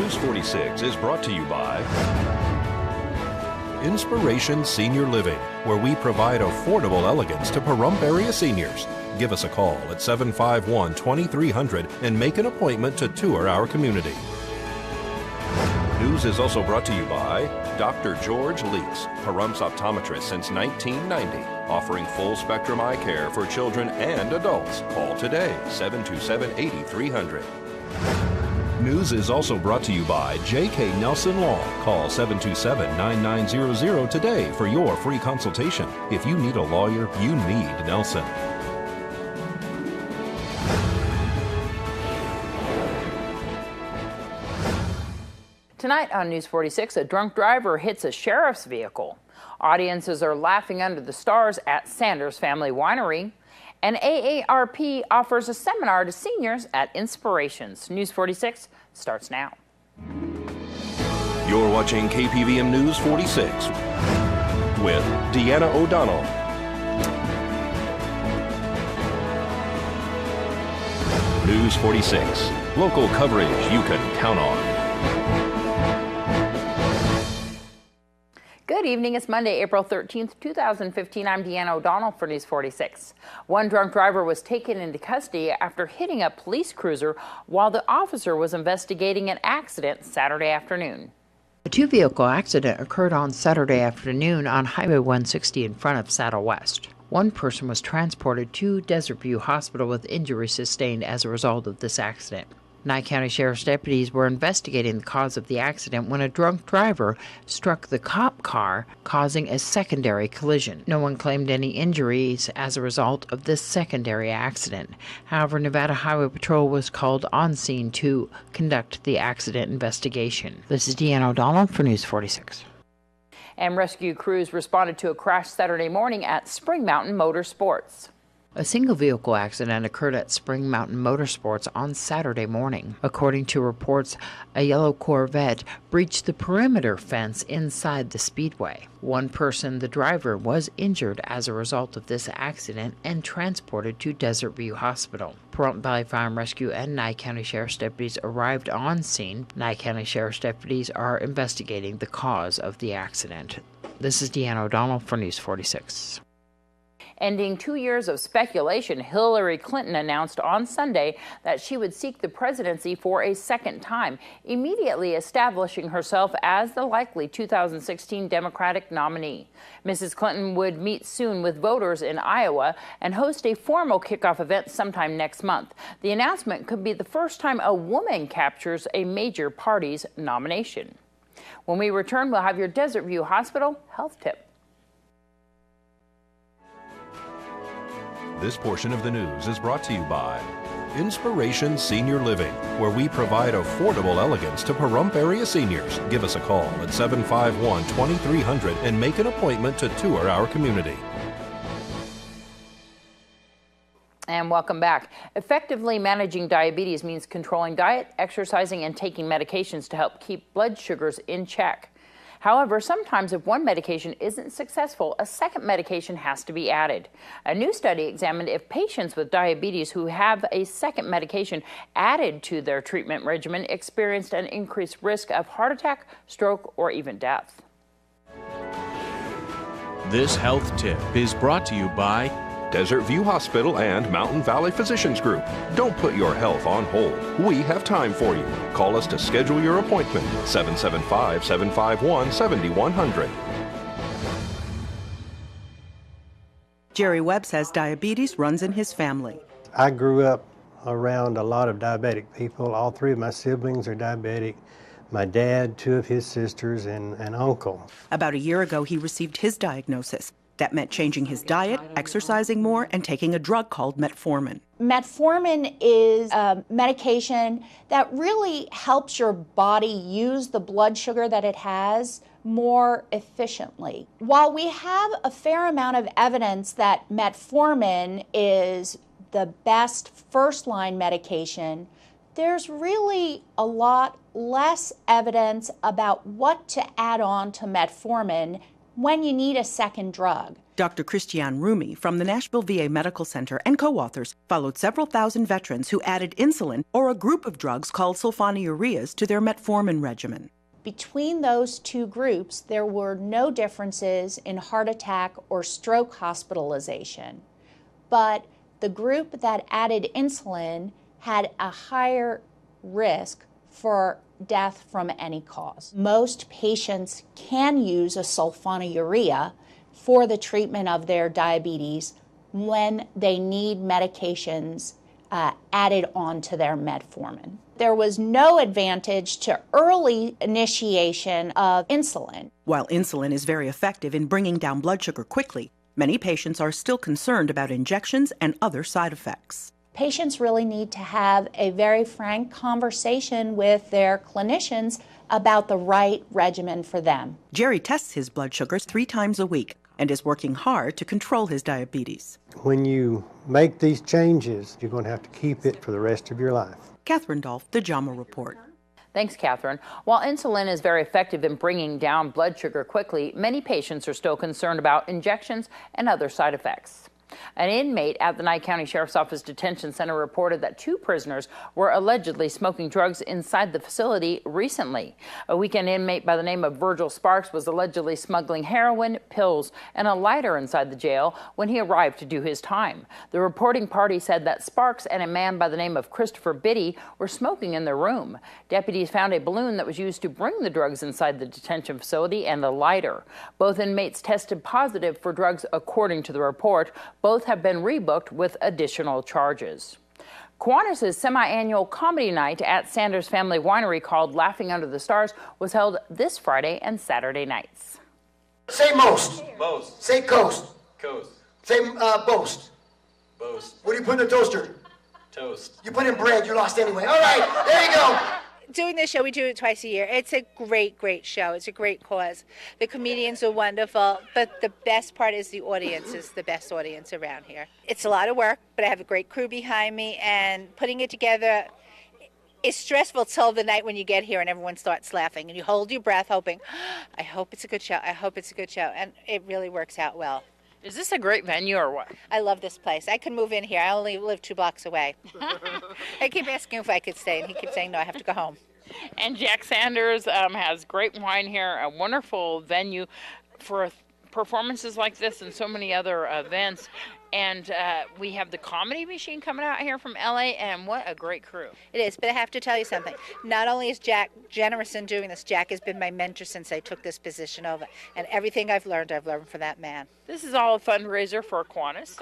News 46 is brought to you by Inspiration Senior Living, where we provide affordable elegance to Pahrump area seniors. Give us a call at 751-2300 and make an appointment to tour our community. News is also brought to you by Dr. George Leeks, Pahrump's optometrist since 1990, offering full spectrum eye care for children and adults. Call today, 727-8300. News is also brought to you by J.K. Nelson Law. Call 727-9900 today for your free consultation. If you need a lawyer, you need Nelson. Tonight on News 46, a drunk driver hits a sheriff's vehicle. Audiences are laughing under the stars at Sanders Family Winery. And AARP offers a seminar to seniors at Inspirations. News 46 starts now. You're watching KPVM News 46 with Deanna O'Donnell. News 46, local coverage you can count on. Good evening. It's Monday, April 13th, 2015. I'm Deanna O'Donnell for News 46. One drunk driver was taken into custody after hitting a police cruiser while the officer was investigating an accident Saturday afternoon. A two-vehicle accident occurred on Saturday afternoon on Highway 160 in front of Saddle West. One person was transported to Desert View Hospital with injuries sustained as a result of this accident. Nye County Sheriff's deputies were investigating the cause of the accident when a drunk driver struck the cop car, causing a secondary collision. No one claimed any injuries as a result of this secondary accident. However, Nevada Highway Patrol was called on scene to conduct the accident investigation. This is Deanna O'Donnell for News 46. And rescue crews responded to a crash Saturday morning at Spring Mountain Motorsports. A single vehicle accident occurred at Spring Mountain Motorsports on Saturday morning. According to reports, a yellow Corvette breached the perimeter fence inside the speedway. One person, the driver, was injured as a result of this accident and transported to Desert View Hospital. Pahrump Valley Fire and Rescue and Nye County Sheriff's deputies arrived on scene. Nye County Sheriff's deputies are investigating the cause of the accident. This is Deanna O'Donnell for News 46. Ending 2 years of speculation, Hillary Clinton announced on Sunday that she would seek the presidency for a second time, immediately establishing herself as the likely 2016 Democratic nominee. Mrs. Clinton would meet soon with voters in Iowa and host a formal kickoff event sometime next month. The announcement could be the first time a woman captures a major party's nomination. When we return, we'll have your Desert View Hospital health tip. This portion of the news is brought to you by Inspiration Senior Living, where we provide affordable elegance to Pahrump area seniors. Give us a call at 751-2300 and make an appointment to tour our community. And welcome back. Effectively managing diabetes means controlling diet, exercising, and taking medications to help keep blood sugars in check. However, sometimes if one medication isn't successful, a second medication has to be added. A new study examined if patients with diabetes who have a second medication added to their treatment regimen experienced an increased risk of heart attack, stroke, or even death. This health tip is brought to you by Desert View Hospital and Mountain Valley Physicians Group. Don't put your health on hold. We have time for you. Call us to schedule your appointment. 775-751-7100. Jerry Webb says diabetes runs in his family. I grew up around a lot of diabetic people. All three of my siblings are diabetic. My dad, two of his sisters, and an uncle. About a year ago, he received his diagnosis. That meant changing his diet, exercising more, and taking a drug called metformin. Metformin is a medication that really helps your body use the blood sugar that it has more efficiently. While we have a fair amount of evidence that metformin is the best first-line medication, there's really a lot less evidence about what to add on to metformin when you need a second drug. Dr. Christiane Rumi from the Nashville VA Medical Center and co-authors followed several thousand veterans who added insulin or a group of drugs called sulfonylureas to their metformin regimen. Between those two groups, there were no differences in heart attack or stroke hospitalization. But the group that added insulin had a higher risk for death from any cause. Most patients can use a sulfonylurea for the treatment of their diabetes when they need medications added on to their metformin. There was no advantage to early initiation of insulin. While insulin is very effective in bringing down blood sugar quickly, many patients are still concerned about injections and other side effects. Patients really need to have a very frank conversation with their clinicians about the right regimen for them. Jerry tests his blood sugars 3 times a week and is working hard to control his diabetes. When you make these changes, you're going to have to keep it for the rest of your life. Catherine Dolph, The JAMA Report. Thanks, Catherine. While insulin is very effective in bringing down blood sugar quickly, many patients are still concerned about injections and other side effects. An inmate at the Nye County Sheriff's Office Detention Center reported that 2 prisoners were allegedly smoking drugs inside the facility recently. A weekend inmate by the name of Virgil Sparks was allegedly smuggling heroin, pills, and a lighter inside the jail when he arrived to do his time. The reporting party said that Sparks and a man by the name of Christopher Biddy were smoking in their room. Deputies found a balloon that was used to bring the drugs inside the detention facility and a lighter. Both inmates tested positive for drugs according to the report. Both have been rebooked with additional charges. Kiwanis' semi-annual comedy night at Sanders Family Winery called Laughing Under the Stars was held this Friday and Saturday nights. Say most. Most. Say coast. Coast. Say boast. Boast. What do you put in a toaster? Toast. You put in bread, you're lost anyway. All right, there you go. Doing this show, we do it twice a year. It's a great, great show. It's a great cause. The comedians are wonderful, but the best part is the audience is the best audience around here. It's a lot of work, but I have a great crew behind me, and putting it together is stressful till the night when you get here and everyone starts laughing, and you hold your breath hoping, I hope it's a good show, I hope it's a good show, and it really works out well. Is this a great venue or what? I love this place. I could move in here. I only live 2 blocks away. I keep asking if I could stay, and he keeps saying, no, I have to go home. And Jack Sanders has great wine here, a wonderful venue for performances like this and so many other events. And we have the Comedy Machine coming out here from LA, and what a great crew. It is, but I have to tell you something. Not only is Jack generous in doing this, Jack has been my mentor since I took this position over. And everything I've learned from that man. This is all a fundraiser for Kiwanis.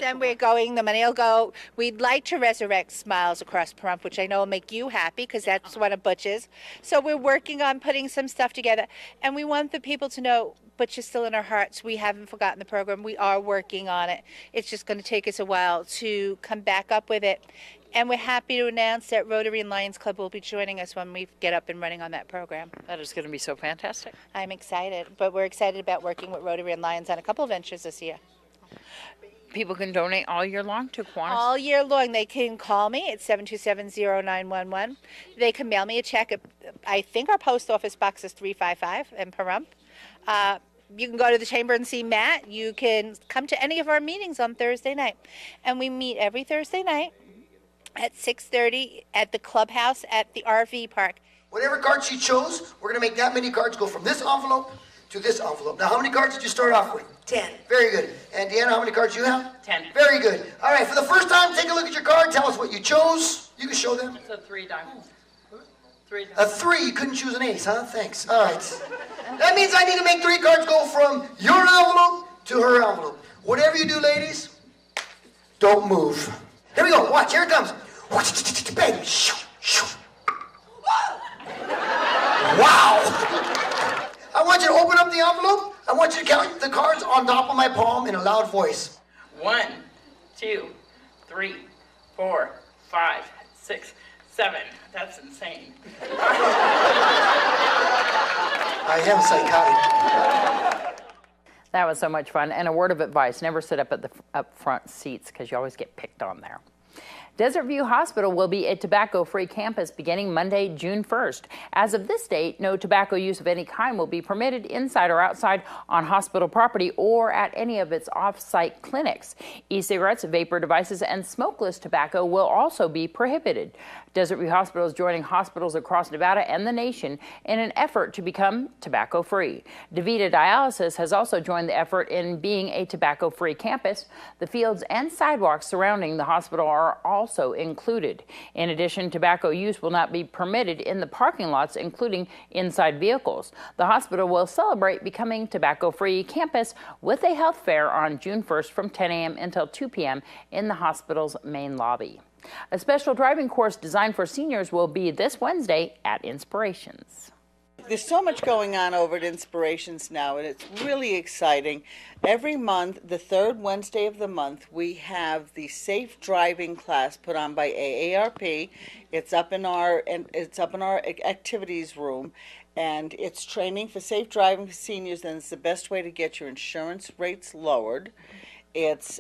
And we're going, the money will go. We'd like to resurrect Smiles Across Pahrump, which I know will make you happy because that's one of Butch's. So we're working on putting some stuff together. And we want the people to know Butch is still in our hearts. We haven't forgotten the program. We are working on it. It's just going to take us a while to come back up with it. And we're happy to announce that Rotary and Lions Club will be joining us when we get up and running on that program. That is going to be so fantastic. I'm excited, but we're excited about working with Rotary and Lions on a couple of ventures this year. People can donate all year long to Kiwanis? All year long. They can call me at 727-0911. They can mail me a check. I think our post office box is 355 in Pahrump. You can go to the chamber and see Matt. You can come to any of our meetings on Thursday night. And we meet every Thursday night at 6:30 at the clubhouse at the RV park. Whatever card she chose, we're going to make that many cards go from this envelope to this envelope. Now, how many cards did you start off with? 10. Very good. And Deanna, how many cards do you have? 10. Very good. All right, for the first time, take a look at your card. Tell us what you chose. You can show them. It's a 3 diamonds. 3 diamonds. A 3. You couldn't choose an ace, huh? Thanks. All right. That means I need to make 3 cards go from your envelope to her envelope. Whatever you do, ladies, don't move. Here we go. Watch. Here it comes. Bang. Wow. I want you to open up the envelope. I want you to count the cards on top of my palm in a loud voice. 1, 2, 3, 4, 5, 6, 7. That's insane. I am psychotic. That was so much fun. And a word of advice, never sit up at the up front seats because you always get picked on there. Desert View Hospital will be a tobacco-free campus beginning Monday, June 1st. As of this date, no tobacco use of any kind will be permitted inside or outside on hospital property or at any of its off-site clinics. E-cigarettes, vapor devices, and smokeless tobacco will also be prohibited. Desert View Hospital is joining hospitals across Nevada and the nation in an effort to become tobacco-free. DaVita Dialysis has also joined the effort in being a tobacco-free campus. The fields and sidewalks surrounding the hospital are also included. In addition, tobacco use will not be permitted in the parking lots, including inside vehicles. The hospital will celebrate becoming tobacco-free campus with a health fair on June 1st from 10 a.m. until 2 p.m. in the hospital's main lobby. A special driving course designed for seniors will be this Wednesday at Inspirations. There's so much going on over at Inspirations now, and it's really exciting. Every month, the third Wednesday of the month, we have the safe driving class put on by AARP. It's up in our activities room, and it's training for safe driving for seniors, and it's the best way to get your insurance rates lowered. It's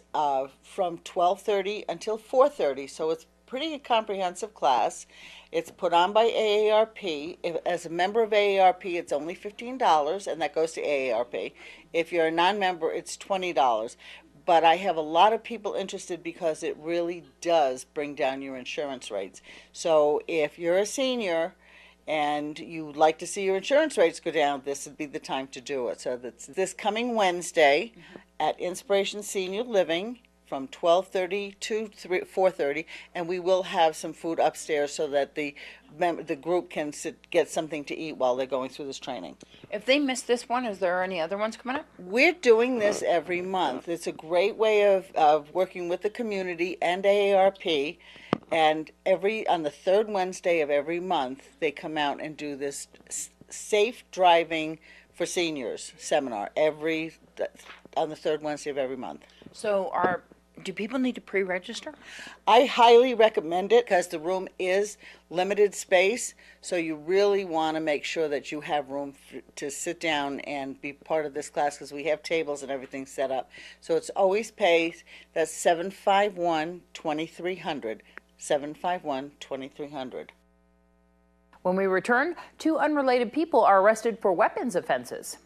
from 12:30 until 4:30, so it's pretty comprehensive class. It's put on by AARP. As a member of AARP, it's only $15, and that goes to AARP. If you're a non-member, it's $20. But I have a lot of people interested because it really does bring down your insurance rates. So if you're a senior and you'd like to see your insurance rates go down, this would be the time to do it. So that's this coming Wednesday at Inspiration Senior Living from 12:30 to 4:30, and we will have some food upstairs so that the group can get something to eat while they're going through this training. If they miss this one, is there any other ones coming up? We're doing this every month. It's a great way of working with the community and AARP. And on the third Wednesday of every month, they come out and do this safe driving for seniors seminar on the third Wednesday of every month. So do people need to pre-register? I highly recommend it because the room is limited space, so you really want to make sure that you have room to sit down and be part of this class because we have tables and everything set up. So it's always paid. That's 751-2300. 751-2300. When we return, 2 unrelated people are arrested for weapons offenses.